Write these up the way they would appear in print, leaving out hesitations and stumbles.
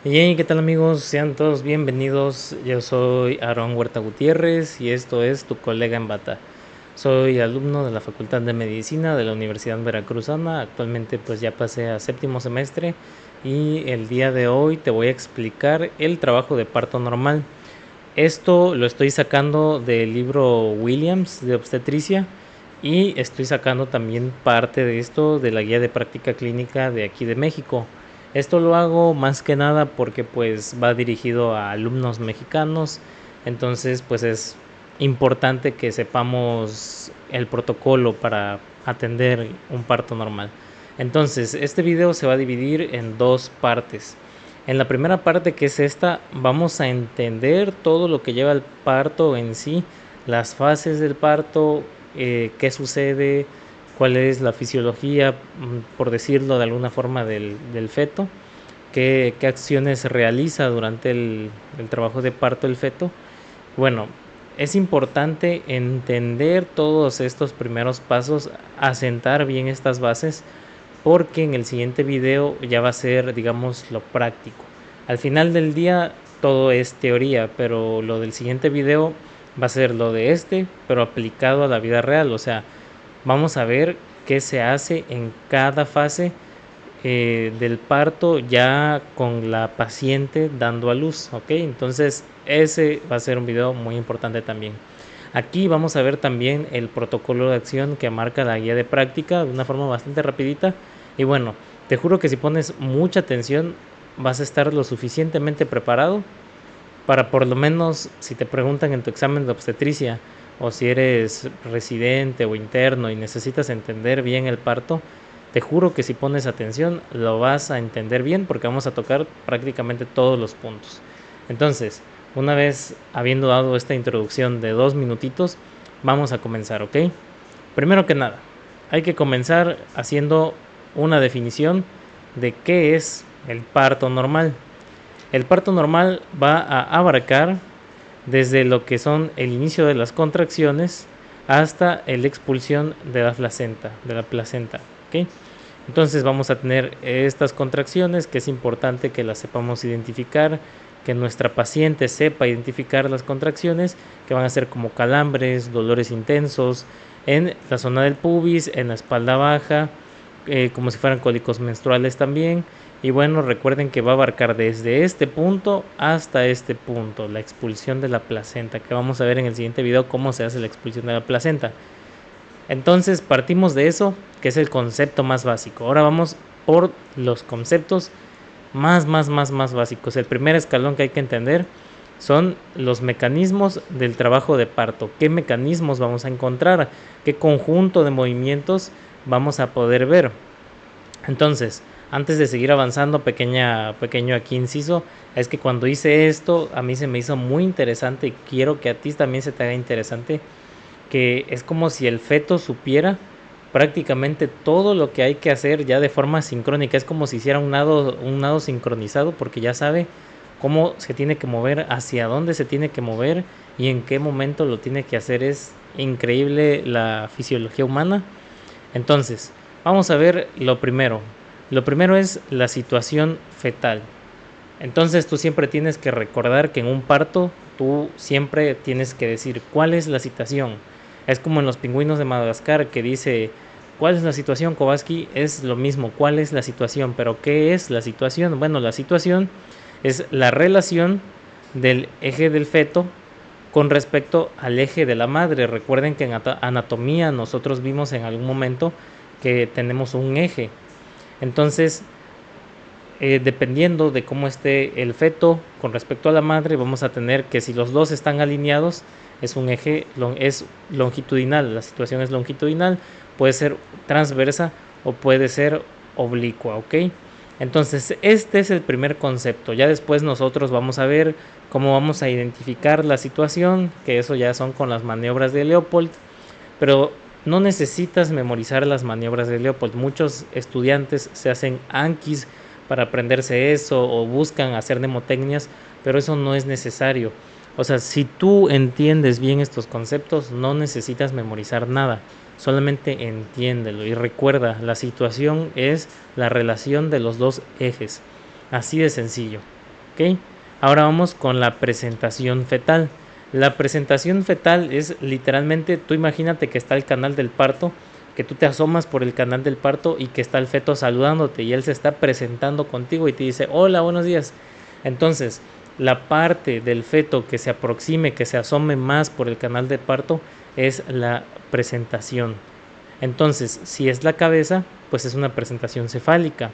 Hey, ¿qué tal amigos? Sean todos bienvenidos. Yo soy Aarón Huerta Gutiérrez y esto es Tu Colega en Bata. Soy alumno de la Facultad de Medicina de la Universidad Veracruzana. Actualmente pues ya pasé a séptimo semestre y el día de hoy te voy a explicar el trabajo de parto normal. Esto lo estoy sacando del libro Williams de obstetricia y estoy sacando también parte de esto de la guía de práctica clínica de aquí de México. Esto lo hago más que nada porque pues va dirigido a alumnos mexicanos, entonces pues es importante que sepamos el protocolo para atender un parto normal. Entonces, este video se va a dividir en dos partes. En la primera parte, que es esta, vamos a entender todo lo que lleva el parto en sí, las fases del parto, qué sucede, cuál es la fisiología, por decirlo de alguna forma, del feto, qué acciones realiza durante el trabajo de parto el feto. Bueno, es importante entender todos estos primeros pasos, asentar bien estas bases, porque en el siguiente video ya va a ser, digamos, lo práctico. Al final del día todo es teoría, pero lo del siguiente video va a ser lo de este, pero aplicado a la vida real. O sea, vamos a ver qué se hace en cada fase del parto ya con la paciente dando a luz, ¿ok? Entonces ese va a ser un video muy importante también. Aquí vamos a ver también el protocolo de acción que marca la guía de práctica de una forma bastante rapidita. Y bueno, te juro que si pones mucha atención vas a estar lo suficientemente preparado para, por lo menos, si te preguntan en tu examen de obstetricia o si eres residente o interno y necesitas entender bien el parto, te juro que si pones atención lo vas a entender bien porque vamos a tocar prácticamente todos los puntos. Entonces, una vez habiendo dado esta introducción de 2 minutitos, vamos a comenzar, ¿ok? Primero que nada, hay que comenzar haciendo una definición de qué es el parto normal. El parto normal va a abarcar desde lo que son el inicio de las contracciones hasta la expulsión de la placenta, ¿ok? Entonces vamos a tener estas contracciones, que es importante que las sepamos identificar, que nuestra paciente sepa identificar las contracciones, que van a ser como calambres, dolores intensos en la zona del pubis, en la espalda baja, como si fueran cólicos menstruales también. Y bueno, recuerden que va a abarcar desde este punto hasta este punto, la expulsión de la placenta, que vamos a ver en el siguiente video cómo se hace la expulsión de la placenta. Entonces partimos de eso, que es el concepto más básico. Ahora vamos por los conceptos más básicos. El primer escalón que hay que entender son los mecanismos del trabajo de parto. ¿Qué mecanismos vamos a encontrar? ¿Qué conjunto de movimientos vamos a poder ver? Entonces, antes de seguir avanzando, pequeño aquí inciso, es que cuando hice esto a mí se me hizo muy interesante y quiero que a ti también se te haga interesante, que es como si el feto supiera prácticamente todo lo que hay que hacer ya de forma sincrónica. Es como si hiciera un nado sincronizado, porque ya sabe cómo se tiene que mover, hacia dónde se tiene que mover y en qué momento lo tiene que hacer. Es increíble la fisiología humana. Entonces, vamos a ver lo primero. Lo primero es la situación fetal. Entonces tú siempre tienes que recordar que en un parto tú siempre tienes que decir cuál es la situación. Es como en los pingüinos de Madagascar, que dice cuál es la situación, Kowalski. Es lo mismo, cuál es la situación, pero ¿qué es la situación? Bueno, la situación es la relación del eje del feto con respecto al eje de la madre. Recuerden que en anatomía nosotros vimos en algún momento que tenemos un eje. Entonces, dependiendo de cómo esté el feto con respecto a la madre, vamos a tener que si los dos están alineados, es un eje, es longitudinal, la situación es longitudinal, puede ser transversa o puede ser oblicua, ¿ok? Entonces, este es el primer concepto. Ya después nosotros vamos a ver cómo vamos a identificar la situación, que eso ya son con las maniobras de Leopold, pero no necesitas memorizar las maniobras de Leopold. Muchos estudiantes se hacen Anquis para aprenderse eso o buscan hacer mnemotecnias, pero eso no es necesario. O sea, si tú entiendes bien estos conceptos, no necesitas memorizar nada, solamente entiéndelo y recuerda, la situación es la relación de los dos ejes, así de sencillo. ¿ok? Ahora vamos con la presentación fetal. La presentación fetal es literalmente, tú imagínate que está el canal del parto, que tú te asomas por el canal del parto y que está el feto saludándote y él se está presentando contigo y te dice, hola, buenos días. Entonces, la parte del feto que se aproxime, que se asome más por el canal del parto, es la presentación. Entonces, si es la cabeza, pues es una presentación cefálica.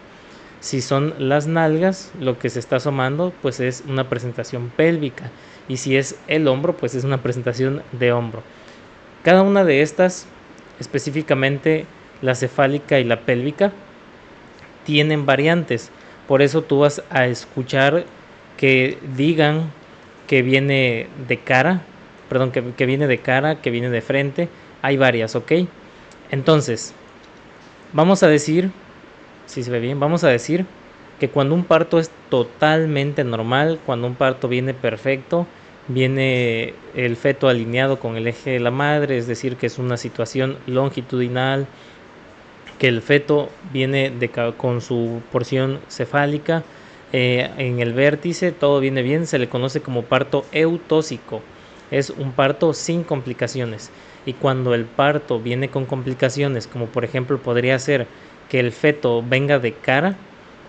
Si son las nalgas, lo que se está asomando, pues es una presentación pélvica. Y si es el hombro, pues es una presentación de hombro. Cada una de estas, específicamente la cefálica y la pélvica, tienen variantes. Por eso tú vas a escuchar que digan que viene de cara, perdón, que viene de cara, que viene de frente. Hay varias, ¿ok? Entonces, vamos a decir, si se ve bien, vamos a decir que cuando un parto es totalmente normal, cuando un parto viene perfecto, viene el feto alineado con el eje de la madre, es decir, que es una situación longitudinal, que el feto viene con su porción cefálica en el vértice, todo viene bien, se le conoce como parto eutóxico. Es un parto sin complicaciones. Y cuando el parto viene con complicaciones, como por ejemplo podría ser que el feto venga de cara,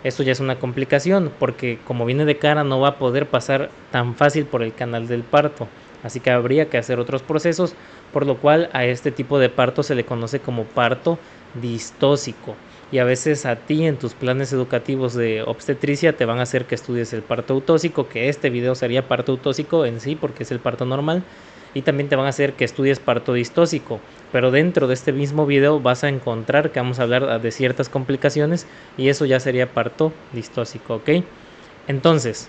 eso ya es una complicación, porque como viene de cara no va a poder pasar tan fácil por el canal del parto. Así que habría que hacer otros procesos, por lo cual a este tipo de parto se le conoce como parto distóxico. Y a veces a ti en tus planes educativos de obstetricia te van a hacer que estudies el parto eutóxico, que este video sería parto eutóxico en sí porque es el parto normal, y también te van a hacer que estudies parto distóxico, pero dentro de este mismo video vas a encontrar que vamos a hablar de ciertas complicaciones y eso ya sería parto distóxico, ¿ok? Entonces,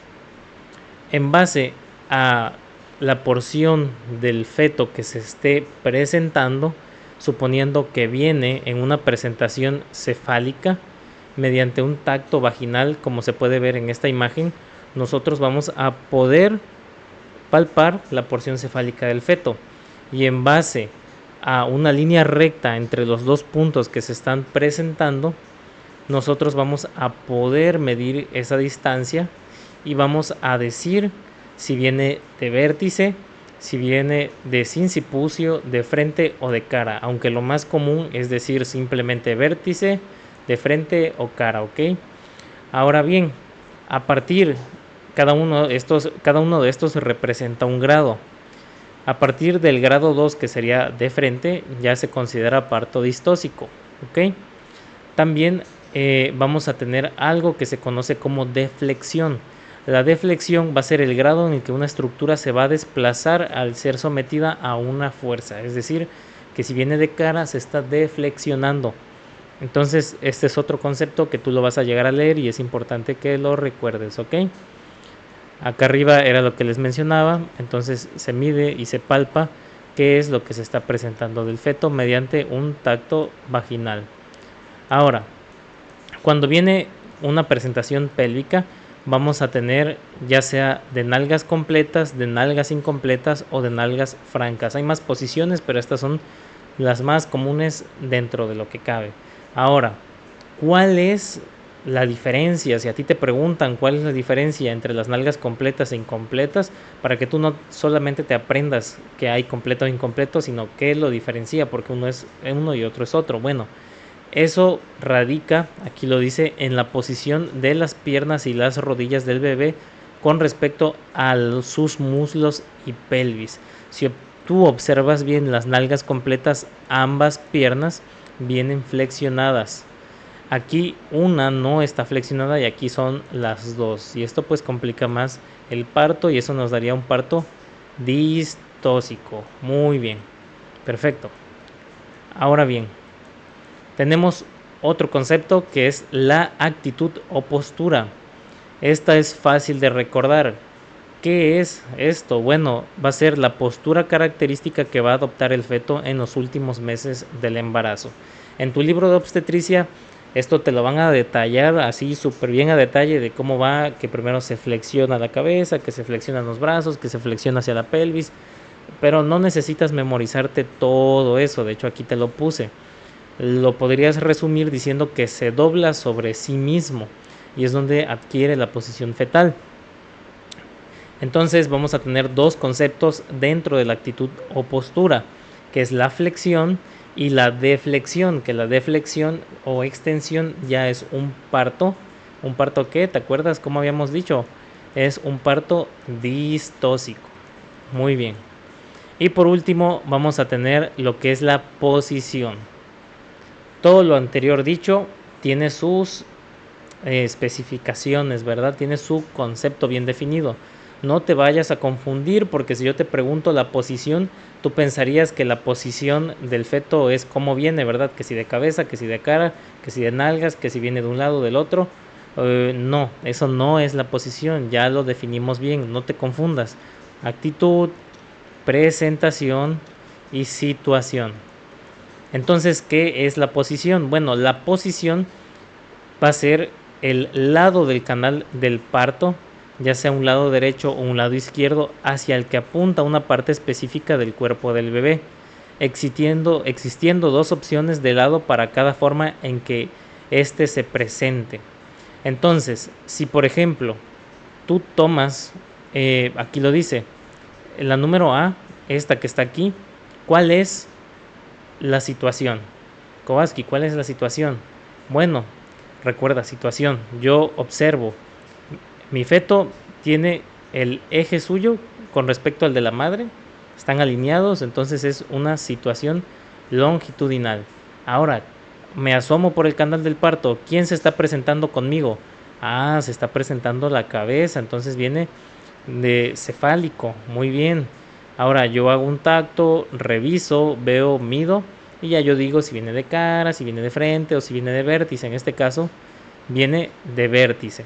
en base a la porción del feto que se esté presentando, suponiendo que viene en una presentación cefálica mediante un tacto vaginal, como se puede ver en esta imagen, nosotros vamos a poder palpar la porción cefálica del feto y en base a una línea recta entre los dos puntos que se están presentando, nosotros vamos a poder medir esa distancia y vamos a decir si viene de vértice, si viene de sincipucio, de frente o de cara, aunque lo más común es decir simplemente vértice, de frente o cara, ¿ok? Ahora bien, a partir cada uno de estos representa un grado. A partir del grado 2, que sería de frente, ya se considera parto distóxico, ¿ok? También vamos a tener algo que se conoce como deflexión. La deflexión va a ser el grado en el que una estructura se va a desplazar al ser sometida a una fuerza, es decir, que si viene de cara se está deflexionando. Entonces este es otro concepto que tú lo vas a llegar a leer y es importante que lo recuerdes, ¿ok? Acá arriba era lo que les mencionaba, entonces se mide y se palpa qué es lo que se está presentando del feto mediante un tacto vaginal. Ahora, cuando viene una presentación pélvica, vamos a tener ya sea de nalgas completas, de nalgas incompletas o de nalgas francas. Hay más posiciones, pero estas son las más comunes dentro de lo que cabe. Ahora, ¿cuál es la diferencia? Si a ti te preguntan cuál es la diferencia entre las nalgas completas e incompletas, para que tú no solamente te aprendas que hay completo o incompleto, sino qué lo diferencia, porque uno es uno y otro es otro. Bueno, eso radica, aquí lo dice, en la posición de las piernas y las rodillas del bebé con respecto a sus muslos y pelvis. Si tú observas bien las nalgas completas, ambas piernas vienen flexionadas. Aquí una no está flexionada y aquí son las dos. Y esto pues complica más el parto y eso nos daría un parto distóxico. Muy bien, perfecto. Ahora bien, tenemos otro concepto que es la actitud o postura. Esta es fácil de recordar. ¿Qué es esto? Bueno, va a ser la postura característica que va a adoptar el feto en los últimos meses del embarazo. En tu libro de obstetricia, esto te lo van a detallar así súper bien a detalle de cómo va, que primero se flexiona la cabeza, que se flexionan los brazos, que se flexiona hacia la pelvis, pero no necesitas memorizarte todo eso, de hecho aquí te lo puse. Lo podrías resumir diciendo que se dobla sobre sí mismo y es donde adquiere la posición fetal. Entonces vamos a tener dos conceptos dentro de la actitud o postura, que es la flexión y la deflexión, que la deflexión o extensión ya es un parto. ¿Un parto qué? ¿Te acuerdas cómo habíamos dicho? Es un parto distósico. Muy bien. Y por último vamos a tener lo que es la posición. Todo lo anterior dicho tiene sus especificaciones, ¿verdad? Tiene su concepto bien definido. No te vayas a confundir porque si yo te pregunto la posición, tú pensarías que la posición del feto es cómo viene, ¿verdad? Que si de cabeza, que si de cara, que si de nalgas, que si viene de un lado o del otro. No, eso no es la posición, ya lo definimos bien, no te confundas. Actitud, presentación y situación. Entonces, ¿qué es la posición? Bueno, la posición va a ser el lado del canal del parto, ya sea un lado derecho o un lado izquierdo, hacia el que apunta una parte específica del cuerpo del bebé, existiendo dos opciones de lado para cada forma en que éste se presente. Entonces, si por ejemplo tú tomas, aquí lo dice, la número A, esta que está aquí, ¿cuál es la situación? Kowalski, ¿cuál es la situación? Bueno, recuerda, situación, yo observo, mi feto tiene el eje suyo con respecto al de la madre, están alineados, entonces es una situación longitudinal. Ahora, me asomo por el canal del parto, ¿quién se está presentando conmigo? Ah, se está presentando la cabeza, entonces viene de cefálico, muy bien. Ahora yo hago un tacto, reviso, veo, mido y ya yo digo si viene de cara, si viene de frente o si viene de vértice. En este caso viene de vértice.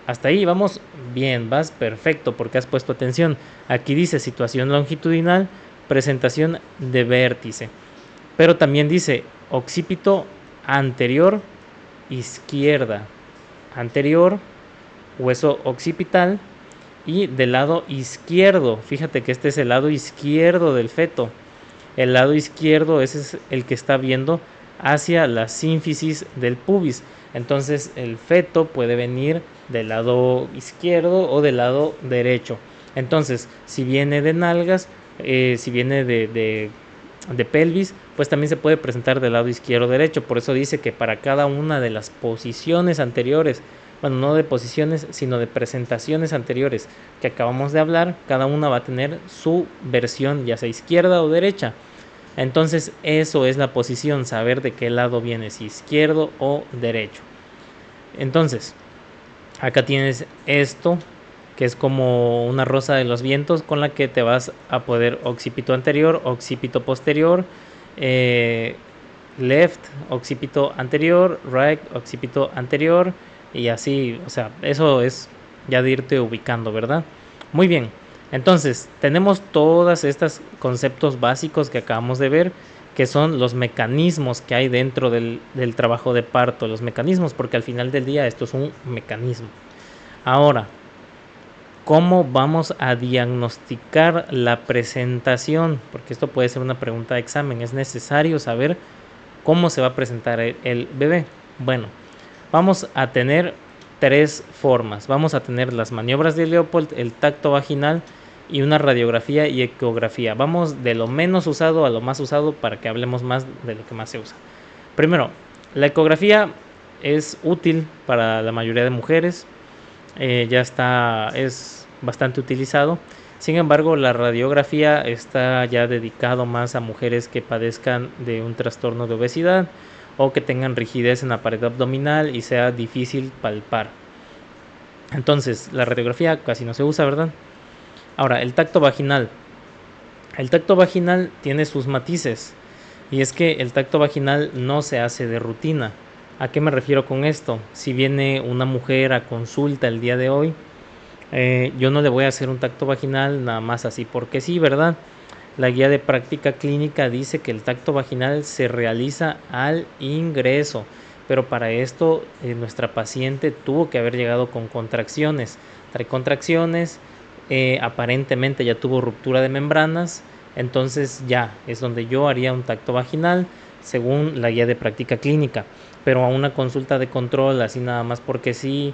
Hasta ahí vamos bien, vas perfecto porque has puesto atención. Aquí dice situación longitudinal, presentación de vértice. Pero también dice occipito anterior, izquierda, anterior, hueso occipital y del lado izquierdo. Fíjate que este es el lado izquierdo del feto. El lado izquierdo ese es el que está viendo hacia la sínfisis del pubis. Entonces el feto puede venir del lado izquierdo o del lado derecho. Entonces, si viene de nalgas, si viene de pelvis, pues también se puede presentar del lado izquierdo o derecho. Por eso dice que para cada una de las posiciones anteriores, bueno, no de posiciones, sino de presentaciones anteriores que acabamos de hablar, cada una va a tener su versión, ya sea izquierda o derecha. Entonces eso es la posición, saber de qué lado viene, si izquierdo o derecho. Entonces, acá tienes esto, que es como una rosa de los vientos con la que te vas a poder occipito anterior, occipito posterior, left, occipito anterior, right, occipito anterior, y así, o sea, eso es ya de irte ubicando, ¿verdad? Muy bien, entonces tenemos todos estos conceptos básicos que acabamos de ver, que son los mecanismos que hay dentro del trabajo de parto, los mecanismos, porque al final del día esto es un mecanismo. Ahora, ¿cómo vamos a diagnosticar la presentación? Porque esto puede ser una pregunta de examen, es necesario saber cómo se va a presentar el bebé. Bueno, vamos a tener tres formas. Vamos a tener las maniobras de Leopold, el tacto vaginal y una radiografía y ecografía. Vamos de lo menos usado a lo más usado para que hablemos más de lo que más se usa. Primero, la ecografía es útil para la mayoría de mujeres. Es bastante utilizado. Sin embargo, la radiografía está ya dedicado más a mujeres que padezcan de un trastorno de obesidad o que tengan rigidez en la pared abdominal y sea difícil palpar. Entonces, la radiografía casi no se usa, ¿verdad? Ahora, el tacto vaginal. El tacto vaginal tiene sus matices y es que el tacto vaginal no se hace de rutina. ¿A qué me refiero con esto? Si viene una mujer a consulta el día de hoy, yo no le voy a hacer un tacto vaginal nada más así porque sí, ¿verdad? La guía de práctica clínica dice que el tacto vaginal se realiza al ingreso, pero para esto nuestra paciente tuvo que haber llegado con contracciones. Trae contracciones, aparentemente ya tuvo ruptura de membranas, entonces ya es donde yo haría un tacto vaginal según la guía de práctica clínica, pero a una consulta de control así nada más porque sí,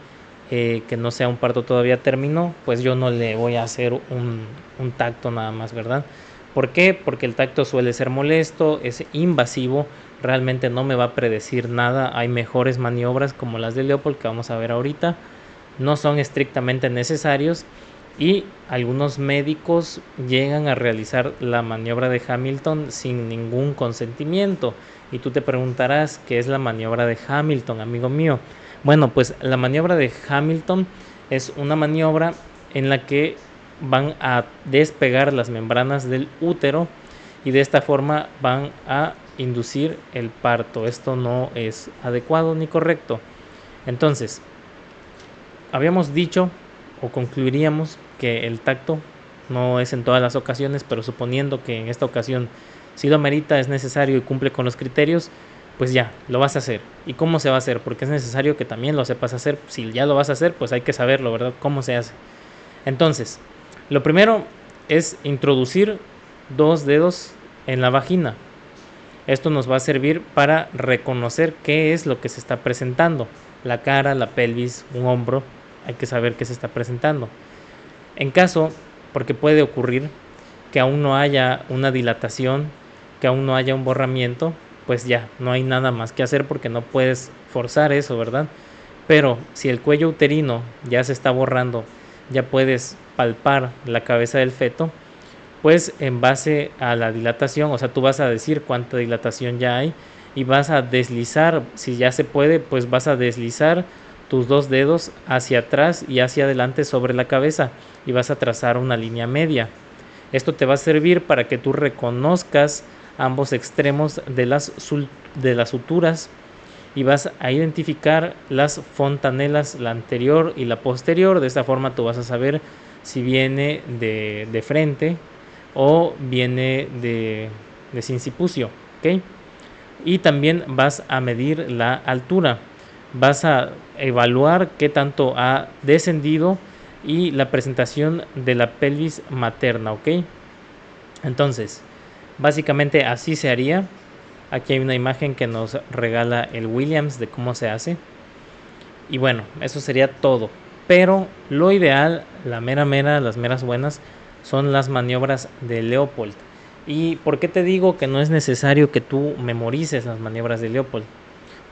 que no sea un parto todavía terminó, pues yo no le voy a hacer un tacto nada más, ¿verdad? ¿Por qué? Porque el tacto suele ser molesto, es invasivo, realmente no me va a predecir nada. Hay mejores maniobras como las de Leopold que vamos a ver ahorita, no son estrictamente necesarios y algunos médicos llegan a realizar la maniobra de Hamilton sin ningún consentimiento. Y tú te preguntarás, ¿qué es la maniobra de Hamilton, amigo mío? Bueno, pues la maniobra de Hamilton es una maniobra en la que van a despegar las membranas del útero y de esta forma van a inducir el parto. Esto no es adecuado ni correcto. Entonces, habíamos dicho o concluiríamos que el tacto no es en todas las ocasiones, pero suponiendo que en esta ocasión si lo merita, es necesario y cumple con los criterios, pues ya, lo vas a hacer. ¿Y cómo se va a hacer? Porque es necesario que también lo sepas hacer. Si ya lo vas a hacer, pues hay que saberlo, ¿verdad? ¿Cómo se hace? Entonces, lo primero es introducir 2 dedos en la vagina. Esto nos va a servir para reconocer qué es lo que se está presentando. La cara, la pelvis, un hombro, hay que saber qué se está presentando. En caso, porque puede ocurrir que aún no haya una dilatación, que aún no haya un borramiento, pues ya, no hay nada más que hacer porque no puedes forzar eso, ¿verdad? Pero si el cuello uterino ya se está borrando, ya puedes palpar la cabeza del feto, pues en base a la dilatación, o sea, tú vas a decir cuánta dilatación ya hay y vas a deslizar, si ya se puede, pues vas a deslizar tus 2 dedos hacia atrás y hacia adelante sobre la cabeza y vas a trazar una línea media. Esto te va a servir para que tú reconozcas ambos extremos de las suturas y vas a identificar las fontanelas, la anterior y la posterior. De esta forma tú vas a saber si viene de frente o viene de sincipucio, ¿ok? Y también vas a medir la altura, vas a evaluar qué tanto ha descendido y la presentación de la pelvis materna, ¿ok? Entonces, básicamente así se haría. Aquí hay una imagen que nos regala el Williams de cómo se hace. Y bueno, eso sería todo. Pero lo ideal, la mera mera, las meras buenas, son las maniobras de Leopold. ¿Y por qué te digo que no es necesario que tú memorices las maniobras de Leopold?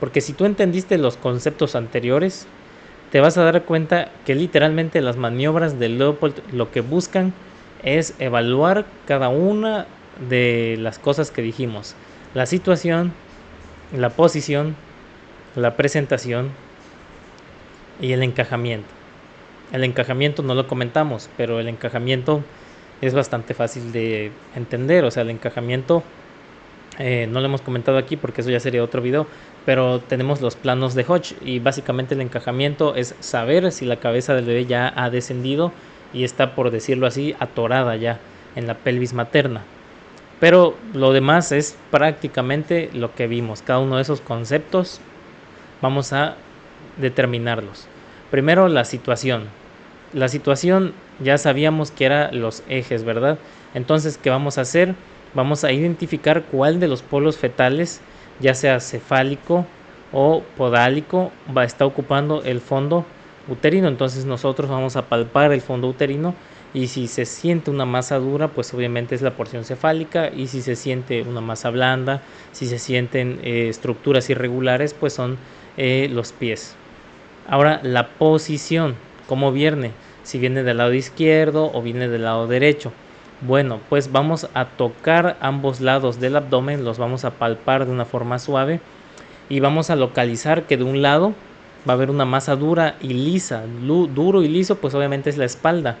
Porque si tú entendiste los conceptos anteriores, te vas a dar cuenta que literalmente las maniobras de Leopold lo que buscan es evaluar cada una de las cosas que dijimos. La situación, la posición, la presentación y el encajamiento. El encajamiento no lo comentamos, pero el encajamiento es bastante fácil de entender. O sea, el encajamiento no lo hemos comentado aquí porque eso ya sería otro video, pero tenemos los planos de Hodge y básicamente el encajamiento es saber si la cabeza del bebé ya ha descendido y está, por decirlo así, atorada ya en la pelvis materna. Pero lo demás es prácticamente lo que vimos. Cada uno de esos conceptos vamos a determinarlos. Primero, la situación. La situación ya sabíamos que era los ejes, ¿verdad? Entonces, ¿qué vamos a hacer? Vamos a identificar cuál de los polos fetales, ya sea cefálico o podálico, está ocupando el fondo uterino. Entonces nosotros vamos a palpar el fondo uterino y si se siente una masa dura, pues obviamente es la porción cefálica, y si se siente una masa blanda, si se sienten estructuras irregulares, pues son los pies. Ahora, la posición, ¿cómo viene? Si viene del lado izquierdo o viene del lado derecho. Bueno, pues vamos a tocar ambos lados del abdomen, los vamos a palpar de una forma suave y vamos a localizar que de un lado va a haber una masa dura y lisa. Duro y liso, pues obviamente es la espalda.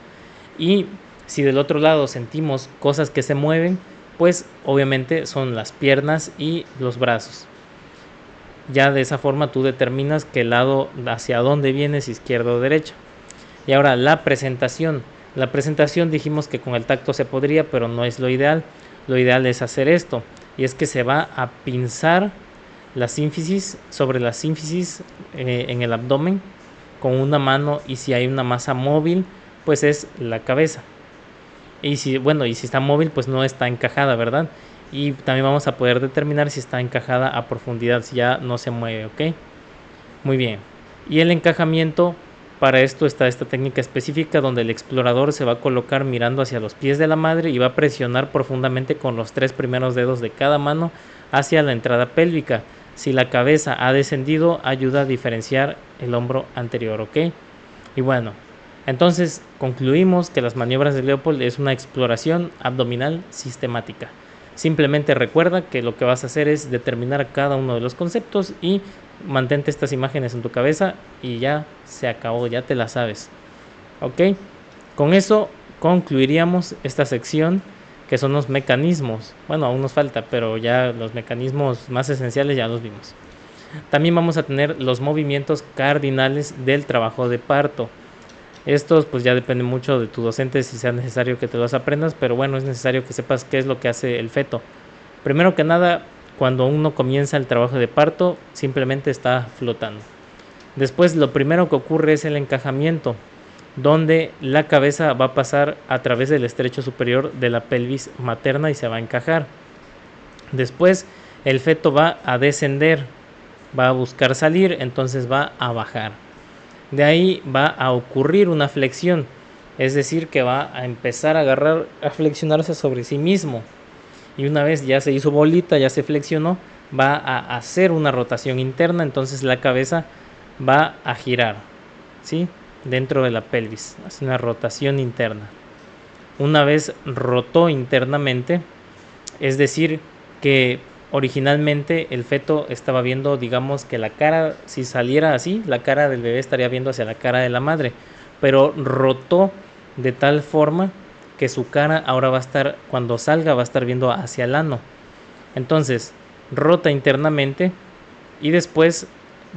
Y si del otro lado sentimos cosas que se mueven, pues obviamente son las piernas y los brazos. Ya de esa forma tú determinas qué lado, hacia dónde vienes, izquierda o derecha. Y ahora la presentación. La presentación dijimos que con el tacto se podría, pero no es lo ideal. Lo ideal es hacer esto, y es que se va a pinzar la sínfisis sobre la sínfisis en el abdomen con una mano, y si hay una masa móvil, pues es la cabeza. Y si está móvil, pues no está encajada, ¿verdad? Y también vamos a poder determinar si está encajada a profundidad, si ya no se mueve, ¿ok? Muy bien. Y el encajamiento Para esto está esta técnica específica donde el explorador se va a colocar mirando hacia los pies de la madre y va a presionar profundamente con los 3 primeros dedos de cada mano hacia la entrada pélvica. Si la cabeza ha descendido, ayuda a diferenciar el hombro anterior, ¿ok? Y bueno, entonces concluimos que las maniobras de Leopold es una exploración abdominal sistemática. Simplemente recuerda que lo que vas a hacer es determinar cada uno de los conceptos y mantente estas imágenes en tu cabeza y ya se acabó, ya te la sabes. Ok, con eso concluiríamos esta sección que son los mecanismos. Bueno, aún nos falta, pero ya los mecanismos más esenciales ya los vimos. También vamos a tener los movimientos cardinales del trabajo de parto. Estos pues ya depende mucho de tu docente si sea necesario que te los aprendas, pero bueno, es necesario que sepas qué es lo que hace el feto. Primero que nada, cuando uno comienza el trabajo de parto, simplemente está flotando. Después lo primero que ocurre es el encajamiento, donde la cabeza va a pasar a través del estrecho superior de la pelvis materna y se va a encajar. Después el feto va a descender, va a buscar salir, entonces va a bajar. De ahí va a ocurrir una flexión, es decir, que va a empezar a agarrar, a flexionarse sobre sí mismo. Y una vez ya se hizo bolita, ya se flexionó, va a hacer una rotación interna, entonces la cabeza va a girar, ¿sí? Dentro de la pelvis, hace una rotación interna. Una vez rotó internamente, es decir, que originalmente el feto estaba viendo, digamos que la cara, si saliera así, la cara del bebé estaría viendo hacia la cara de la madre, pero rotó de tal forma que su cara ahora va a estar, cuando salga, va a estar viendo hacia el ano. Entonces, rota internamente y después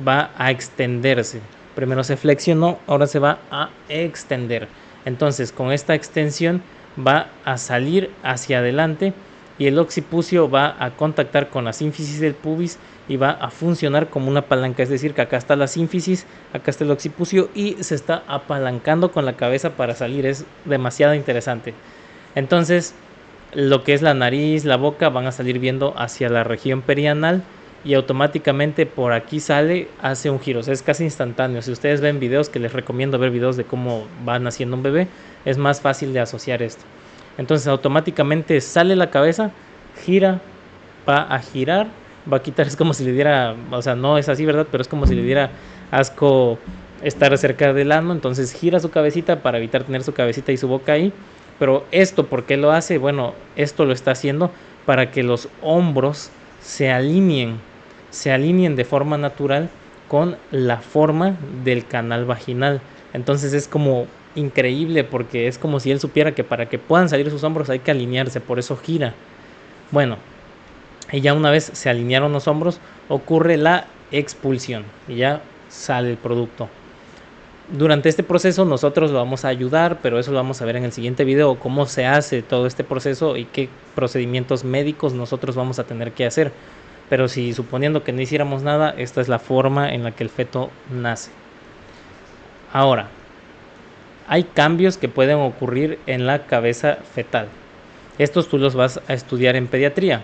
va a extenderse. Primero se flexionó, ahora se va a extender. Entonces, con esta extensión va a salir hacia adelante y el occipucio va a contactar con la sínfisis del pubis y va a funcionar como una palanca, es decir, que acá está la sínfisis, acá está el occipucio y se está apalancando con la cabeza para salir. Es demasiado interesante. Entonces, lo que es la nariz, la boca van a salir viendo hacia la región perianal y automáticamente por aquí sale, hace un giro, o sea, es casi instantáneo. Si ustedes ven videos, que les recomiendo ver videos de cómo va naciendo un bebé, es más fácil de asociar esto. Entonces automáticamente sale la cabeza, gira, va a girar, va a quitar, es como si le diera, o sea, no es así, ¿verdad? Pero es como si le diera asco estar cerca del ano, entonces gira su cabecita para evitar tener su cabecita y su boca ahí. Pero esto, ¿por qué lo hace? Bueno, esto lo está haciendo para que los hombros se alineen de forma natural con la forma del canal vaginal. Entonces es como increíble porque es como si él supiera que para que puedan salir sus hombros hay que alinearse, por eso gira. Bueno, y ya una vez se alinearon los hombros, ocurre la expulsión y ya sale el producto. Durante este proceso nosotros lo vamos a ayudar, pero eso lo vamos a ver en el siguiente video, cómo se hace todo este proceso y qué procedimientos médicos nosotros vamos a tener que hacer. Pero si suponiendo que no hiciéramos nada, esta es la forma en la que el feto nace. Ahora, hay cambios que pueden ocurrir en la cabeza fetal. Estos tú los vas a estudiar en pediatría.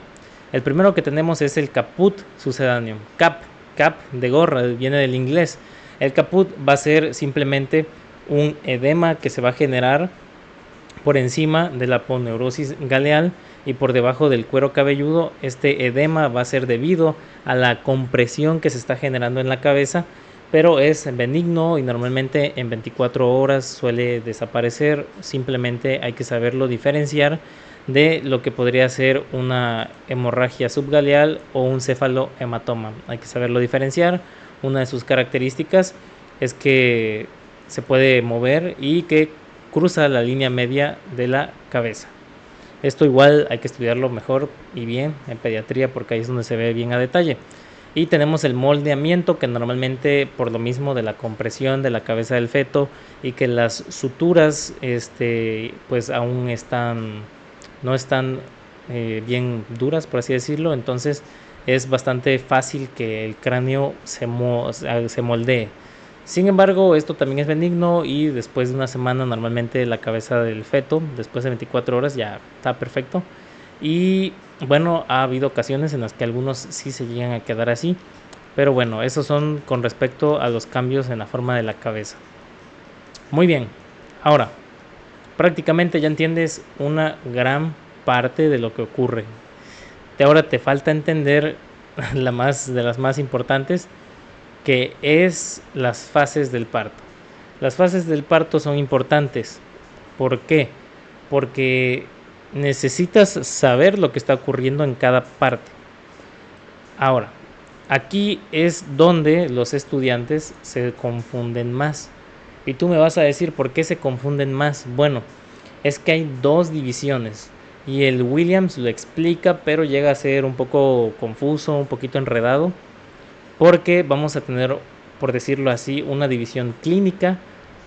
El primero que tenemos es el caput sucedáneo. Cap de gorra, viene del inglés. El caput va a ser simplemente un edema que se va a generar por encima de la aponeurosis galeal y por debajo del cuero cabelludo. Este edema va a ser debido a la compresión que se está generando en la cabeza, pero es benigno y normalmente en 24 horas suele desaparecer. Simplemente hay que saberlo diferenciar de lo que podría ser una hemorragia subgaleal o un cefalohematoma. Hay que saberlo diferenciar. Una de sus características es que se puede mover y que cruza la línea media de la cabeza. Esto igual hay que estudiarlo mejor y bien en pediatría porque ahí es donde se ve bien a detalle. Y tenemos el moldeamiento, que normalmente por lo mismo de la compresión de la cabeza del feto y que las suturas pues aún no están bien duras, por así decirlo, entonces es bastante fácil que el cráneo se moldee. Sin embargo, esto también es benigno y después de una semana normalmente la cabeza del feto, después de 24 horas ya está perfecto. Y bueno, ha habido ocasiones en las que algunos sí se llegan a quedar así, pero bueno, esos son con respecto a los cambios en la forma de la cabeza. Muy bien, ahora prácticamente ya entiendes una gran parte de lo que ocurre. Ahora te falta entender de las más importantes, que es las fases del parto. Las fases del parto son importantes. ¿Por qué? Porque necesitas saber lo que está ocurriendo en cada parte. Ahora, aquí es donde los estudiantes se confunden más. Y tú me vas a decir por qué se confunden más. Bueno, es que hay dos divisiones. Y el Williams lo explica, pero llega a ser un poco confuso, un poquito enredado. Porque vamos a tener, por decirlo así, una división clínica,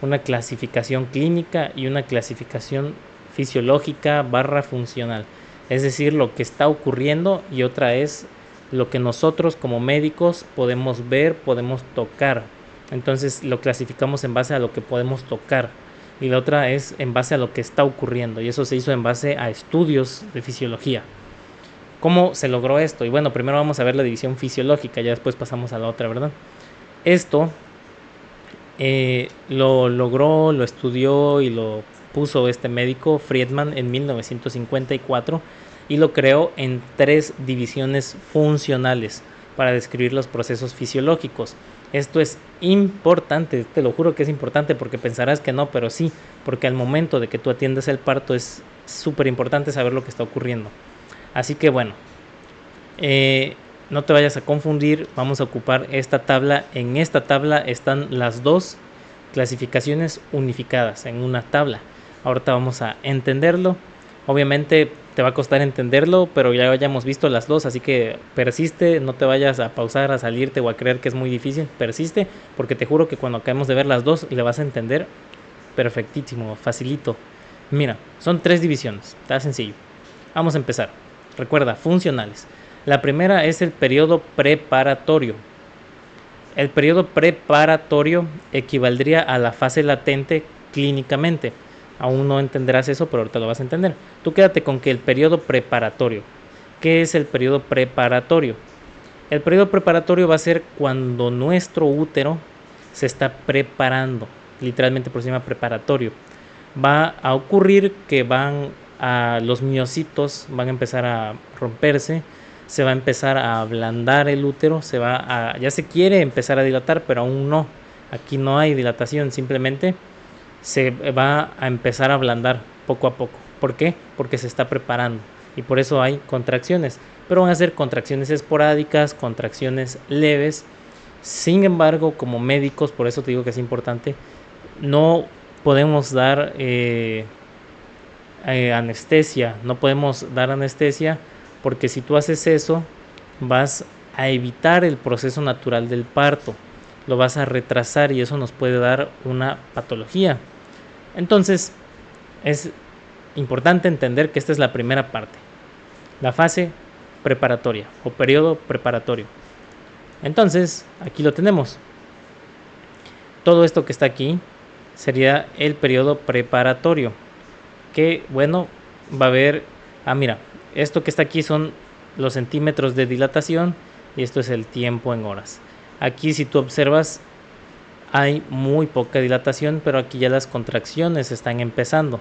una clasificación clínica y una clasificación fisiológica barra funcional. Es decir, lo que está ocurriendo, y otra es lo que nosotros como médicos podemos ver, podemos tocar. Entonces lo clasificamos en base a lo que podemos tocar. Y la otra es en base a lo que está ocurriendo. Y eso se hizo en base a estudios de fisiología. ¿Cómo se logró esto? Y bueno, primero vamos a ver la división fisiológica, ya después pasamos a la otra, ¿verdad? Esto lo logró, lo estudió y lo puso este médico Friedman en 1954 y lo creó en 3 divisiones funcionales para describir los procesos fisiológicos. Esto es importante, te lo juro que es importante, porque pensarás que no, pero sí, porque al momento de que tú atiendes el parto es súper importante saber lo que está ocurriendo. Así que bueno, no te vayas a confundir, vamos a ocupar esta tabla. En esta tabla están las dos clasificaciones unificadas en una tabla. Ahorita vamos a entenderlo. Obviamente te va a costar entenderlo, pero ya hayamos visto las dos, así que persiste, no te vayas a pausar, a salirte o a creer que es muy difícil. Persiste, porque te juro que cuando acabemos de ver las dos le vas a entender perfectísimo, facilito. Mira, son 3 divisiones, está sencillo. Vamos a empezar. Recuerda, funcionales. La primera es el periodo preparatorio. El periodo preparatorio equivaldría a la fase latente clínicamente. Aún no entenderás eso, pero ahorita lo vas a entender. Tú quédate con que el periodo preparatorio. ¿Qué es el periodo preparatorio? El periodo preparatorio va a ser cuando nuestro útero se está preparando. Literalmente por encima preparatorio. Va a ocurrir que los miocitos van a empezar a romperse, se va a empezar a ablandar el útero, ya se quiere empezar a dilatar, pero aún no. Aquí no hay dilatación, simplemente se va a empezar a ablandar poco a poco. ¿Por qué? Porque se está preparando y por eso hay contracciones, pero van a ser contracciones esporádicas, contracciones leves. Sin embargo, como médicos, por eso te digo que es importante, no podemos dar anestesia, no podemos dar anestesia, porque si tú haces eso vas a evitar el proceso natural del parto, lo vas a retrasar y eso nos puede dar una patología. Entonces es importante entender que esta es la primera parte, la fase preparatoria o periodo preparatorio. Entonces aquí lo tenemos, todo esto que está aquí sería el periodo preparatorio, que bueno, va a haber, mira, esto que está aquí son los centímetros de dilatación y esto es el tiempo en horas. Aquí, si tú observas, hay muy poca dilatación, pero aquí ya las contracciones están empezando.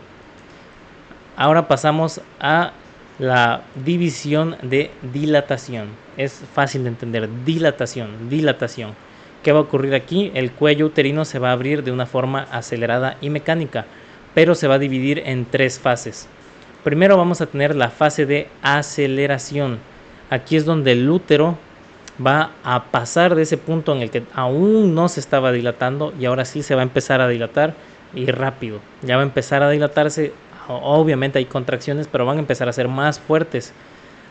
Ahora pasamos a la división de dilatación. Es fácil de entender, dilatación. ¿Qué va a ocurrir aquí? El cuello uterino se va a abrir de una forma acelerada y mecánica, pero se va a dividir en 3 fases. Primero vamos a tener la fase de aceleración. Aquí es donde el útero va a pasar de ese punto en el que aún no se estaba dilatando y ahora sí se va a empezar a dilatar y rápido. Ya va a empezar a dilatarse. Obviamente hay contracciones, pero van a empezar a ser más fuertes.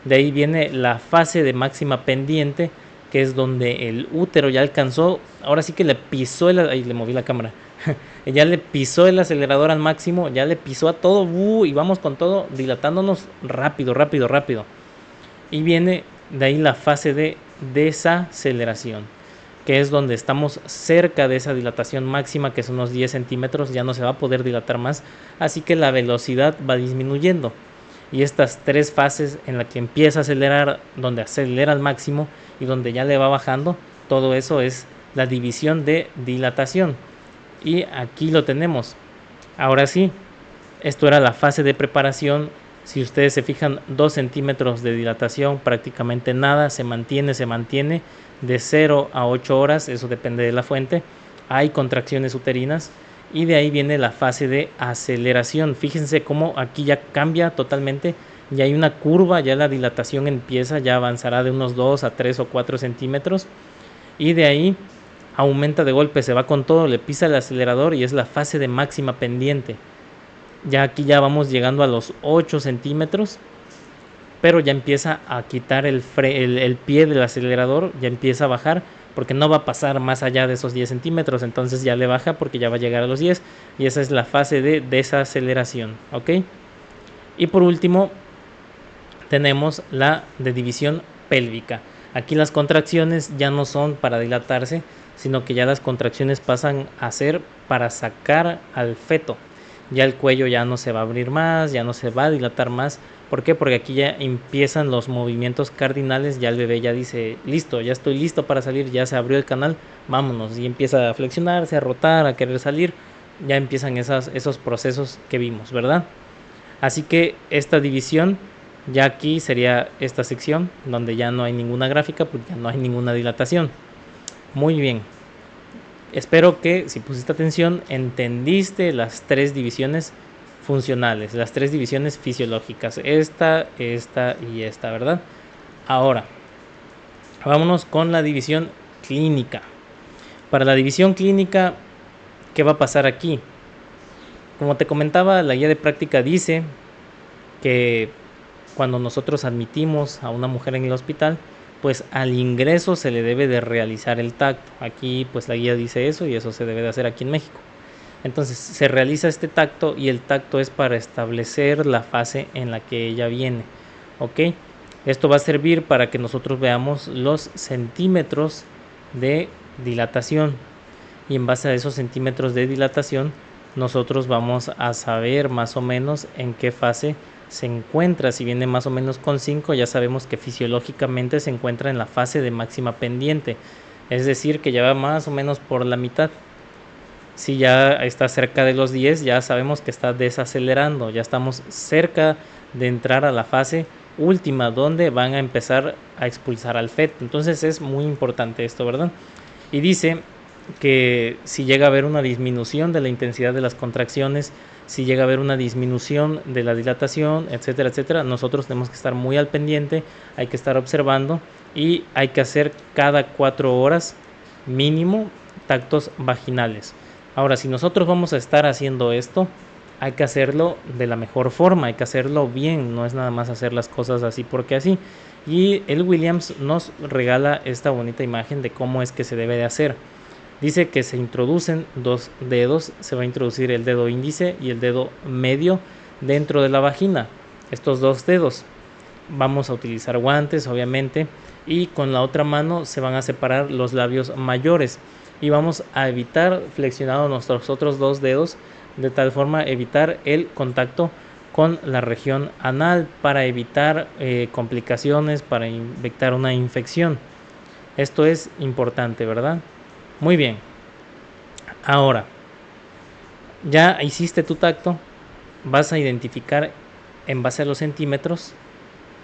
De ahí viene la fase de máxima pendiente, que es donde el útero ya alcanzó, ahora sí que le pisó ahí le moví la cámara. Ya le pisó el acelerador al máximo, ya le pisó a todo, y vamos con todo dilatándonos rápido. Y viene de ahí la fase de desaceleración, que es donde estamos cerca de esa dilatación máxima, que son unos 10 centímetros, ya no se va a poder dilatar más, así que la velocidad va disminuyendo. Y estas 3 fases en la que empieza a acelerar, donde acelera al máximo y donde ya le va bajando, todo eso es la división de dilatación. y aquí lo tenemos. Ahora sí, esto era la fase de preparación. Si ustedes se fijan, 2 centímetros de dilatación, prácticamente nada, se mantiene de 0 a 8 horas, eso depende de la fuente. Hay contracciones uterinas y de ahí viene la fase de aceleración. Fíjense cómo aquí ya cambia totalmente, ya hay una curva, ya la dilatación empieza, ya avanzará de unos 2 a 3 o 4 centímetros y de ahí aumenta de golpe, se va con todo, le pisa el acelerador y es la fase de máxima pendiente. Ya aquí ya vamos llegando a los 8 centímetros, pero ya empieza a quitar el pie del acelerador, ya empieza a bajar, porque no va a pasar más allá de esos 10 centímetros, entonces ya le baja porque ya va a llegar a los 10, y esa es la fase de desaceleración, ¿ok? Y por último, tenemos la de división pélvica. Aquí las contracciones ya no son para dilatarse, sino que ya las contracciones pasan a ser para sacar al feto. Ya el cuello ya no se va a abrir más, ya no se va a dilatar más. ¿Por qué? Porque aquí ya empiezan los movimientos cardinales, ya el bebé ya dice, listo, ya estoy listo para salir, ya se abrió el canal, vámonos. Y empieza a flexionarse, a rotar, a querer salir. Ya empiezan esos procesos que vimos, ¿verdad? Así que esta división, ya aquí sería esta sección donde ya no hay ninguna gráfica porque ya no hay ninguna dilatación. Muy bien. Espero que si pusiste atención entendiste las 3 divisiones funcionales, las 3 divisiones fisiológicas, esta y esta, ¿verdad? Ahora, vámonos con la división clínica. Para la división clínica, ¿qué va a pasar aquí? Como te comentaba, la guía de práctica dice que cuando nosotros admitimos a una mujer en el hospital, pues al ingreso se le debe de realizar el tacto. Aquí pues la guía dice eso y eso se debe de hacer aquí en México. Entonces se realiza este tacto y el tacto es para establecer la fase en la que ella viene. ¿Ok? Esto va a servir para que nosotros veamos los centímetros de dilatación y en base a esos centímetros de dilatación nosotros vamos a saber más o menos en qué fase se encuentra. Si viene más o menos con 5, ya sabemos que fisiológicamente se encuentra en la fase de máxima pendiente, es decir que ya va más o menos por la mitad. Si ya está cerca de los 10, ya sabemos que está desacelerando, ya estamos cerca de entrar a la fase última donde van a empezar a expulsar al feto. Entonces es muy importante esto, ¿verdad? Y dice que si llega a haber una disminución de la intensidad de las contracciones, si llega a haber una disminución de la dilatación, etcétera, etcétera, nosotros tenemos que estar muy al pendiente, hay que estar observando y hay que hacer cada 4 horas mínimo tactos vaginales. Ahora, si nosotros vamos a estar haciendo esto, hay que hacerlo de la mejor forma, hay que hacerlo bien, no es nada más hacer las cosas así porque así. Y el Williams nos regala esta bonita imagen de cómo es que se debe de hacer. Dice que se introducen 2 dedos, se va a introducir el dedo índice y el dedo medio dentro de la vagina. Estos 2 dedos vamos a utilizar guantes obviamente y con la otra mano se van a separar los labios mayores y vamos a evitar flexionar nuestros otros 2 dedos de tal forma evitar el contacto con la región anal para evitar complicaciones, para evitar una infección. Esto es importante, ¿verdad? Muy bien. Ahora, ya hiciste tu tacto, vas a identificar en base a los centímetros,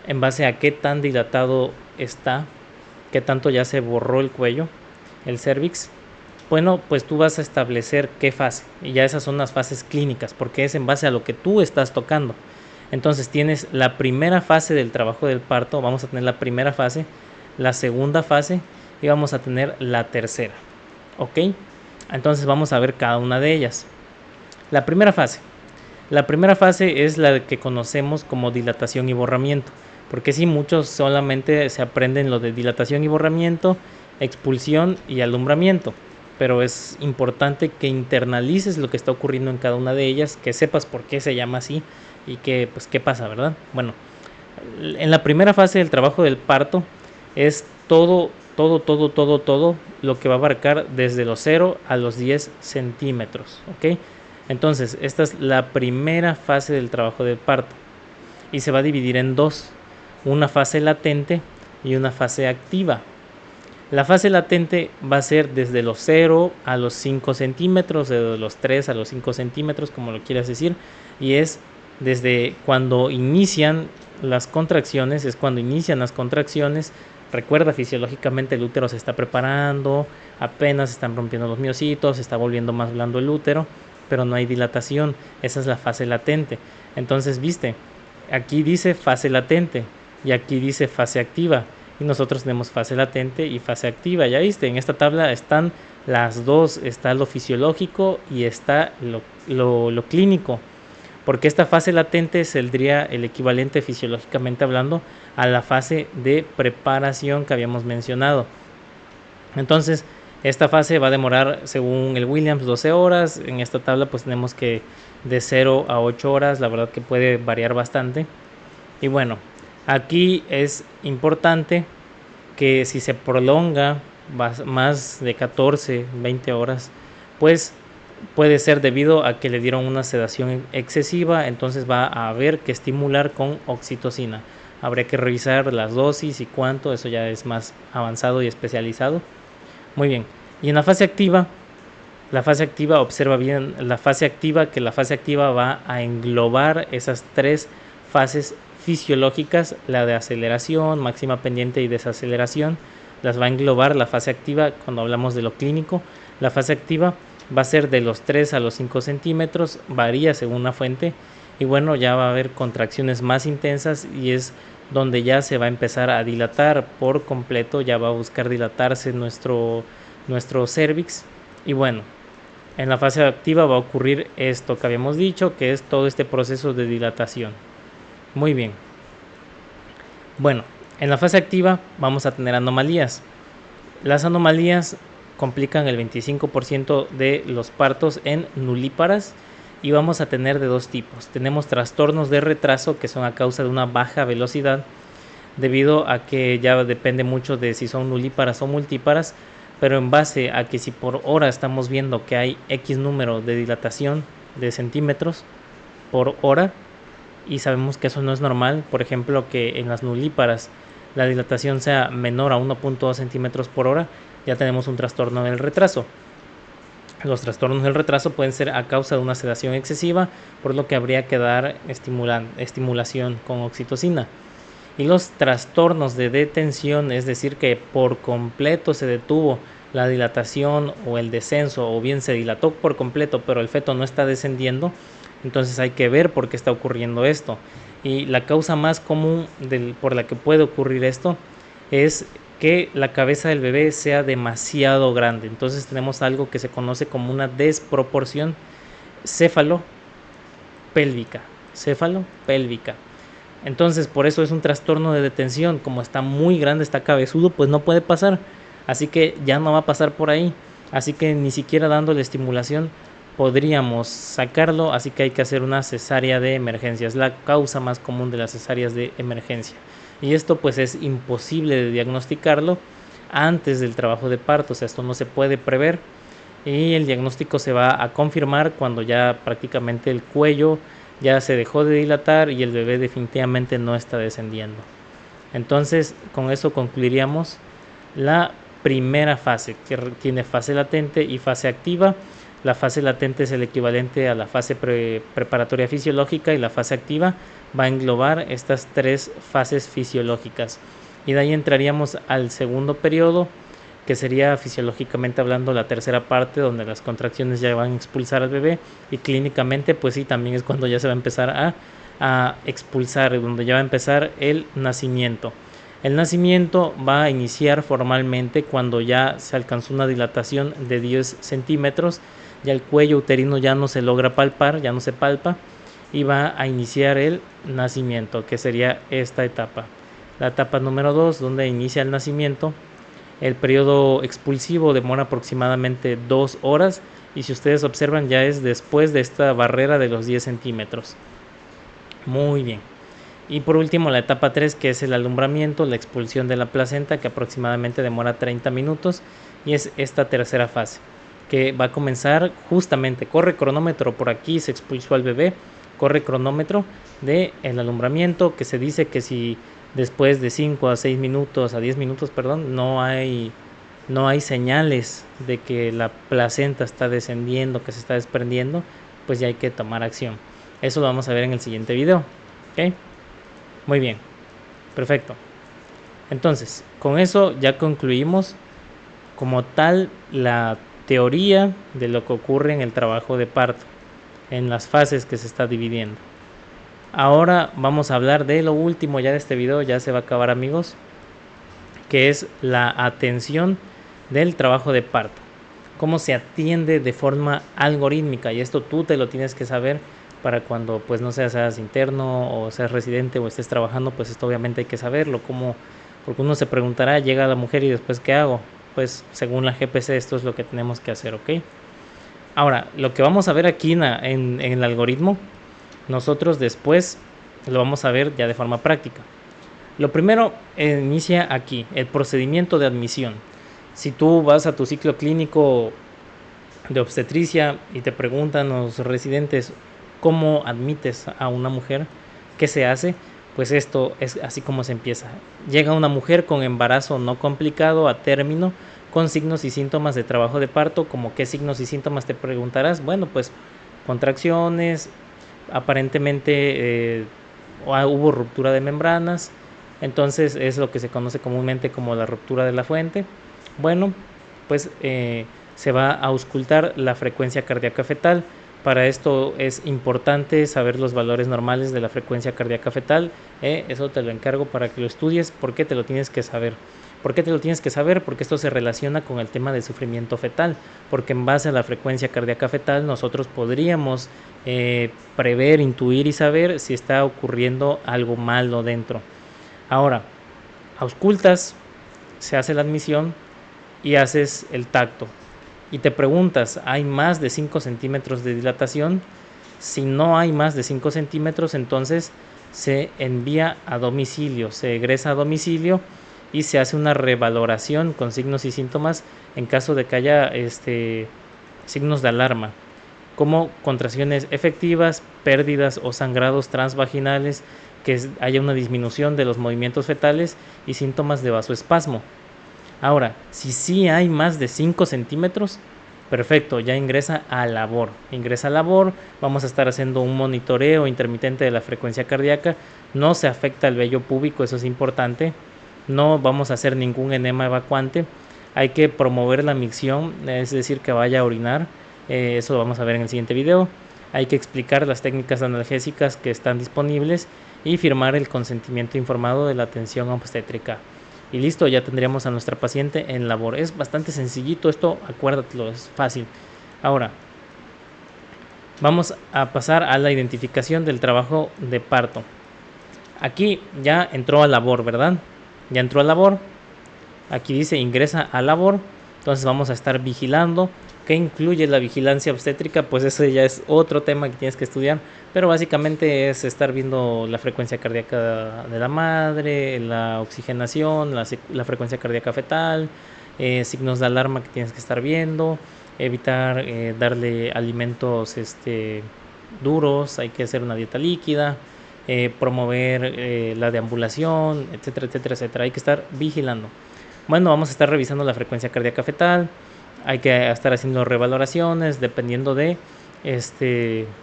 en base a qué tan dilatado está, qué tanto ya se borró el cuello, el cervix. Bueno, pues tú vas a establecer qué fase, y ya esas son las fases clínicas, porque es en base a lo que tú estás tocando. Entonces tienes la primera fase del trabajo del parto, vamos a tener la primera fase, la segunda fase y vamos a tener la tercera. ¿Ok? Entonces vamos a ver cada una de ellas. La primera fase es la que conocemos como dilatación y borramiento, porque sí, muchos solamente se aprenden lo de dilatación y borramiento, expulsión y alumbramiento, pero es importante que internalices lo que está ocurriendo en cada una de ellas, que sepas por qué se llama así y que, pues, qué pasa, ¿verdad? Bueno, en la primera fase del trabajo del parto es todo lo que va a abarcar desde los 0 a los 10 centímetros, ¿ok? Entonces, esta es la primera fase del trabajo del parto y se va a dividir en 2, una fase latente y una fase activa. La fase latente va a ser desde los 0 a los 5 centímetros, de los 3 a los 5 centímetros, como lo quieras decir, y es desde cuando inician las contracciones, Recuerda, fisiológicamente el útero se está preparando, apenas se están rompiendo los miocitos, se está volviendo más blando el útero, pero no hay dilatación. Esa es la fase latente. Entonces, viste, aquí dice fase latente y aquí dice fase activa. Y nosotros tenemos fase latente y fase activa. Ya viste, en esta tabla están las dos, está lo fisiológico y está lo clínico. Porque esta fase latente saldría el equivalente fisiológicamente hablando a la fase de preparación que habíamos mencionado. Entonces, esta fase va a demorar, según el Williams, 12 horas. En esta tabla pues tenemos que de 0 a 8 horas, la verdad que puede variar bastante. Y bueno, aquí es importante que si se prolonga más de 14, 20 horas, pues puede ser debido a que le dieron una sedación excesiva, entonces va a haber que estimular con oxitocina. Habría que revisar las dosis y cuánto, eso ya es más avanzado y especializado. Muy bien, y en la fase activa, observa bien la fase activa, que la fase activa va a englobar esas tres fases fisiológicas, la de aceleración, máxima pendiente y desaceleración, las va a englobar la fase activa cuando hablamos de lo clínico. La fase activa va a ser de los 3 a los 5 centímetros, varía según la fuente, y bueno, ya va a haber contracciones más intensas y es donde ya se va a empezar a dilatar por completo, ya va a buscar dilatarse nuestro cervix. Y bueno, en la fase activa va a ocurrir esto que habíamos dicho, que es todo este proceso de dilatación. Muy bien. Bueno, en la fase activa vamos a tener anomalías. Las anomalías complican el 25% de los partos en nulíparas y vamos a tener de dos tipos. Tenemos trastornos de retraso que son a causa de una baja velocidad, debido a que ya depende mucho de si son nulíparas o multíparas, pero en base a que si por hora estamos viendo que hay X número de dilatación de centímetros por hora y sabemos que eso no es normal, por ejemplo que en las nulíparas la dilatación sea menor a 1.2 centímetros por hora, ya tenemos un trastorno del retraso. Los trastornos del retraso pueden ser a causa de una sedación excesiva, por lo que habría que dar estimulación con oxitocina. Y los trastornos de detención, es decir, que por completo se detuvo la dilatación o el descenso, o bien se dilató por completo, pero el feto no está descendiendo, entonces hay que ver por qué está ocurriendo esto. Y la causa más común por la que puede ocurrir esto es que la cabeza del bebé sea demasiado grande. Entonces tenemos algo que se conoce como una desproporción céfalo-pélvica. Entonces por eso es un trastorno de detención. Como está muy grande, está cabezudo, pues no puede pasar. Así que ya no va a pasar por ahí. Así que ni siquiera dándole estimulación podríamos sacarlo. Así que hay que hacer una cesárea de emergencia. Es la causa más común de las cesáreas de emergencia. Y esto pues es imposible de diagnosticarlo antes del trabajo de parto, o sea, esto no se puede prever y el diagnóstico se va a confirmar cuando ya prácticamente el cuello ya se dejó de dilatar y el bebé definitivamente no está descendiendo. Entonces con eso concluiríamos la primera fase, que tiene fase latente y fase activa. La fase latente es el equivalente a la fase preparatoria fisiológica y la fase activa va a englobar estas tres fases fisiológicas. Y de ahí entraríamos al segundo periodo, que sería fisiológicamente hablando la tercera parte, donde las contracciones ya van a expulsar al bebé, y clínicamente pues sí, también es cuando ya se va a empezar a expulsar, donde ya va a empezar el nacimiento. El nacimiento va a iniciar formalmente cuando ya se alcanzó una dilatación de 10 centímetros, ya el cuello uterino ya no se logra palpar, ya no se palpa, y va a iniciar el nacimiento, que sería esta etapa. La etapa número 2, donde inicia el nacimiento, el periodo expulsivo demora aproximadamente 2 horas, y si ustedes observan ya es después de esta barrera de los 10 centímetros. Muy bien. Y por último la etapa 3, que es el alumbramiento, la expulsión de la placenta, que aproximadamente demora 30 minutos, y es esta tercera fase, que va a comenzar justamente, corre cronómetro, por aquí se expulsó al bebé, corre cronómetro de el alumbramiento, que se dice que si después de 5 a 6 minutos, a 10 minutos, perdón, no hay no hay señales de que la placenta está descendiendo, que se está desprendiendo, pues ya hay que tomar acción. Eso lo vamos a ver en el siguiente video. ¿Ok? Muy bien, perfecto. Entonces, con eso ya concluimos como tal la teoría de lo que ocurre en el trabajo de parto, en las fases que se está dividiendo. Ahora vamos a hablar de lo último ya de este video, ya se va a acabar, amigos, que es la atención del trabajo de parto. Cómo se atiende de forma algorítmica, y esto tú te lo tienes que saber para cuando pues no seas interno o seas residente o estés trabajando, pues esto obviamente hay que saberlo, porque uno se preguntará, llega la mujer y después ¿qué hago? Pues según la GPC esto es lo que tenemos que hacer, ¿ok? Ahora, lo que vamos a ver aquí en el algoritmo, nosotros después lo vamos a ver ya de forma práctica. Lo primero inicia aquí, el procedimiento de admisión. Si tú vas a tu ciclo clínico de obstetricia y te preguntan los residentes cómo admites a una mujer, qué se hace, pues esto es así como se empieza. Llega una mujer con embarazo no complicado a término, con signos y síntomas de trabajo de parto. ¿Como qué signos y síntomas te preguntarás? Bueno, pues contracciones, aparentemente hubo ruptura de membranas, entonces es lo que se conoce comúnmente como la ruptura de la fuente. Bueno, pues se va a auscultar la frecuencia cardíaca fetal. Para esto es importante saber los valores normales de la frecuencia cardíaca fetal. Eso te lo encargo para que lo estudies. ¿Por qué te lo tienes que saber? ¿Por qué te lo tienes que saber? Porque esto se relaciona con el tema del sufrimiento fetal, porque en base a la frecuencia cardíaca fetal nosotros podríamos prever, intuir y saber si está ocurriendo algo malo dentro. Ahora, auscultas, se hace la admisión y haces el tacto. Y te preguntas, ¿hay más de 5 centímetros de dilatación? Si no hay más de 5 centímetros, entonces se envía a domicilio, se egresa a domicilio y se hace una revaloración con signos y síntomas en caso de que haya signos de alarma, como contracciones efectivas, pérdidas o sangrados transvaginales, que haya una disminución de los movimientos fetales y síntomas de vasoespasmo. Ahora, si sí hay más de 5 centímetros, perfecto, ya ingresa a labor. Ingresa a labor, vamos a estar haciendo un monitoreo intermitente de la frecuencia cardíaca. No se afecta el vello púbico, eso es importante. No vamos a hacer ningún enema evacuante. Hay que promover la micción, es decir, que vaya a orinar. Eso lo vamos a ver en el siguiente video. Hay que explicar las técnicas analgésicas que están disponibles y firmar el consentimiento informado de la atención obstétrica. Y listo, ya tendríamos a nuestra paciente en labor. Es bastante sencillito esto, acuérdatelo, es fácil. Ahora, vamos a pasar a la identificación del trabajo de parto. Aquí ya entró a labor, ¿verdad? Ya entró a labor. Aquí dice ingresa a labor. Entonces vamos a estar vigilando. ¿Qué incluye la vigilancia obstétrica? Pues ese ya es otro tema que tienes que estudiar, pero básicamente es estar viendo la frecuencia cardíaca de la madre, la oxigenación, la frecuencia cardíaca fetal, signos de alarma que tienes que estar viendo, evitar darle alimentos duros, hay que hacer una dieta líquida, promover la deambulación, etcétera, etcétera, etcétera. Hay que estar vigilando. Bueno, vamos a estar revisando la frecuencia cardíaca fetal. Hay que estar haciendo revaloraciones dependiendo de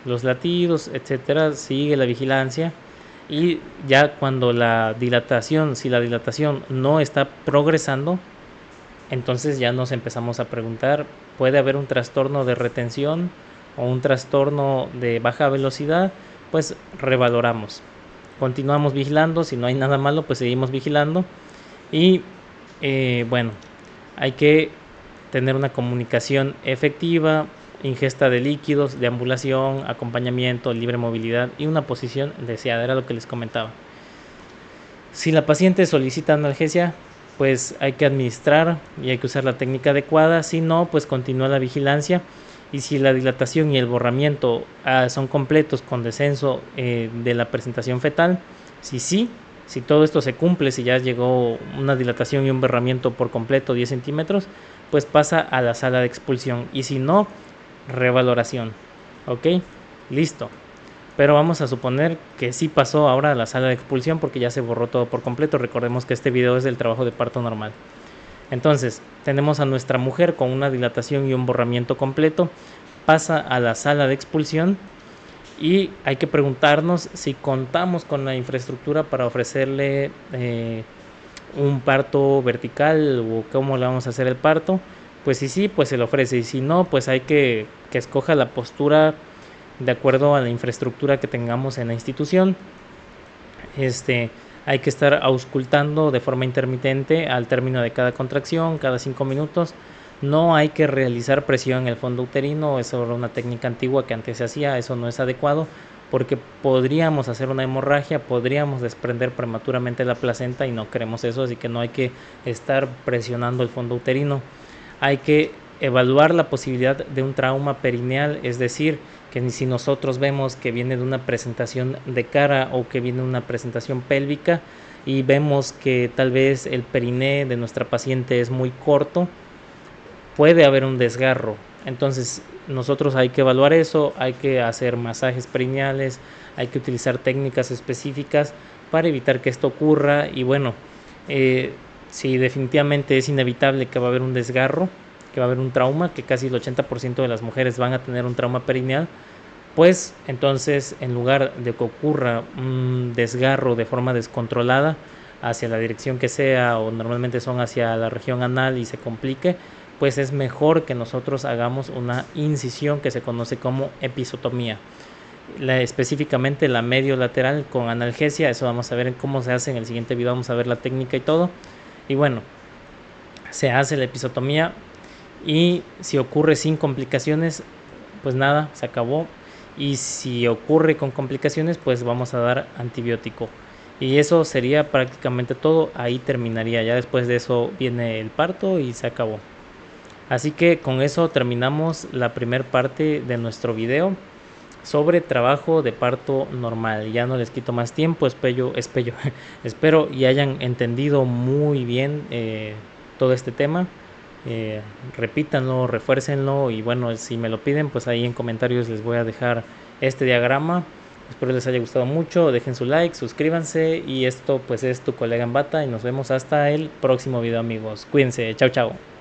los latidos, etcétera. Sigue la vigilancia y ya cuando si la dilatación no está progresando, entonces ya nos empezamos a preguntar, ¿puede haber un trastorno de retención o un trastorno de baja velocidad? Pues revaloramos. Continuamos vigilando, si no hay nada malo, pues seguimos vigilando y bueno, hay que tener una comunicación efectiva, ingesta de líquidos, deambulación, acompañamiento, libre movilidad y una posición deseada, era lo que les comentaba. Si la paciente solicita analgesia, pues hay que administrar y hay que usar la técnica adecuada. Si no, pues continúa la vigilancia. Y si la dilatación y el borramiento son completos con descenso de la presentación fetal, si todo esto se cumple, si ya llegó una dilatación y un borramiento por completo 10 centímetros, pues pasa a la sala de expulsión. Y si no, revaloración. ¿Ok? Listo. Pero vamos a suponer que sí pasó ahora a la sala de expulsión porque ya se borró todo por completo. Recordemos que este video es del trabajo de parto normal. Entonces, tenemos a nuestra mujer con una dilatación y un borramiento completo, pasa a la sala de expulsión y hay que preguntarnos si contamos con la infraestructura para ofrecerle un parto vertical o cómo le vamos a hacer el parto. Pues si sí, pues se le ofrece, y si no, pues hay que escoja la postura de acuerdo a la infraestructura que tengamos en la institución. Hay que estar auscultando de forma intermitente al término de cada contracción, cada 5 minutos. No hay que realizar presión en el fondo uterino, eso era una técnica antigua que antes se hacía, eso no es adecuado porque podríamos hacer una hemorragia, podríamos desprender prematuramente la placenta y no queremos eso, así que no hay que estar presionando el fondo uterino. Hay que evaluar la posibilidad de un trauma perineal, es decir, que si nosotros vemos que viene de una presentación de cara o que viene de una presentación pélvica y vemos que tal vez el periné de nuestra paciente es muy corto, puede haber un desgarro. Entonces nosotros hay que evaluar eso, hay que hacer masajes perineales, hay que utilizar técnicas específicas para evitar que esto ocurra. Y bueno, si definitivamente es inevitable que va a haber un desgarro, que va a haber un trauma, que casi el 80% de las mujeres van a tener un trauma perineal, pues entonces en lugar de que ocurra un desgarro de forma descontrolada hacia la dirección que sea, o normalmente son hacia la región anal y se complique, pues es mejor que nosotros hagamos una incisión que se conoce como episiotomía. Específicamente la medio lateral con analgesia, eso vamos a ver cómo se hace en el siguiente video, vamos a ver la técnica y todo. Y bueno, se hace la episiotomía y si ocurre sin complicaciones, pues nada, se acabó. Y si ocurre con complicaciones, pues vamos a dar antibiótico. Y eso sería prácticamente todo, ahí terminaría. Ya después de eso viene el parto y se acabó. Así que con eso terminamos la primera parte de nuestro video sobre trabajo de parto normal. Ya no les quito más tiempo, espero y hayan entendido muy bien todo este tema. Repítanlo, refuércenlo y bueno, si me lo piden, pues ahí en comentarios les voy a dejar este diagrama. Espero les haya gustado mucho, dejen su like, suscríbanse y esto pues es tu colega en bata y nos vemos hasta el próximo video, amigos. Cuídense, chao chao.